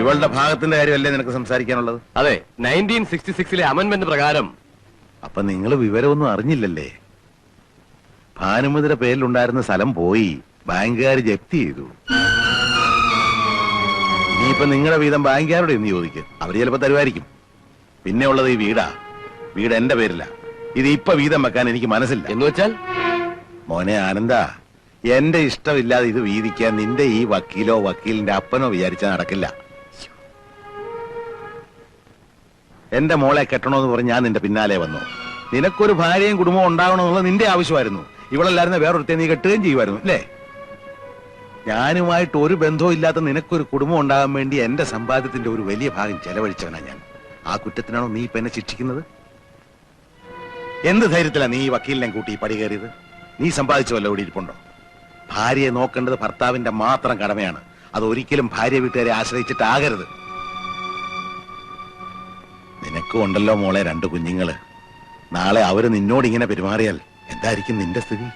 ഇവളുടെ ഭാഗത്തിന്റെ കാര്യമല്ലേ നിനക്ക് സംസാരിക്കാനുള്ളത്? അതെ, 1966 അമെന്റ്മെന്റ് പ്രകാരം. അപ്പൊ നിങ്ങൾ വിവരമൊന്നും അറിഞ്ഞില്ലല്ലേ? ഭാനുമതിയുടെ പേരിലുണ്ടായിരുന്ന സ്ഥലം പോയി, ബാങ്കുകാർ ജപ്തി ചെയ്തു. ഇനിയിപ്പൊ നിങ്ങളുടെ വീതം ബാങ്കുകാരോട് എന്ന് ചോദിക്കും, അവര് ചിലപ്പോ തരുമായിരിക്കും. പിന്നെ ഉള്ളത് ഈ വീടാ. വീട് എന്റെ പേരില. ഇത് ഇപ്പൊ വീതം വെക്കാൻ എനിക്ക് മനസ്സില്ല. എന്ന് വെച്ചാൽ? മോനെ ആനന്ദ, എന്റെ ഇഷ്ടമില്ലാതെ ഇത് വീതിക്കാൻ നിന്റെ ഈ വക്കീലോ വക്കീലിന്റെ അപ്പനോ വിചാരിച്ചാൽ നടക്കില്ല. എന്റെ മോളെ കെട്ടണമെന്ന് പറഞ്ഞ് ഞാൻ നിന്റെ പിന്നാലെ വന്നു. നിനക്കൊരു ഭാര്യയും കുടുംബവും ഉണ്ടാവണമെന്നുള്ളത് നിന്റെ ആവശ്യമായിരുന്നു. ഇവളല്ലായിരുന്ന വേറൊരുത്തെ നീ കെട്ടുകയും ചെയ്യുമായിരുന്നു അല്ലേ? ഞാനുമായിട്ട് ഒരു ബന്ധവും ഇല്ലാത്ത നിനക്കൊരു കുടുംബം ഉണ്ടാകാൻ വേണ്ടി എന്റെ സമ്പാദ്യത്തിന്റെ ഒരു വലിയ ഭാഗം ചെലവഴിച്ചവനാ ഞാൻ. ആ കുറ്റത്തിനാണോ നീ ഇപ്പൊ എന്നെ ശിക്ഷിക്കുന്നത്? എന്ത് ധൈര്യത്തിലാ നീ ഈ വക്കീലിനെ കൂട്ടി ഈ പടി കയറിയത്? നീ സമ്പാദിച്ചു വല്ല ഇവിടെ ഇരിപ്പുണ്ടോ? ഭാര്യയെ നോക്കേണ്ടത് ഭർത്താവിന്റെ മാത്രം കടമയാണ്. അത് ഒരിക്കലും ഭാര്യ വീട്ടുകാരെ ആശ്രയിച്ചിട്ടാകരുത്. നിനക്കും ഉണ്ടല്ലോ മോളെ 2 കുഞ്ഞുങ്ങള്. നാളെ അവര് നിന്നോട് ഇങ്ങനെ പെരുമാറിയാൽ എന്തായിരിക്കും നിന്റെ സ്ഥിതി?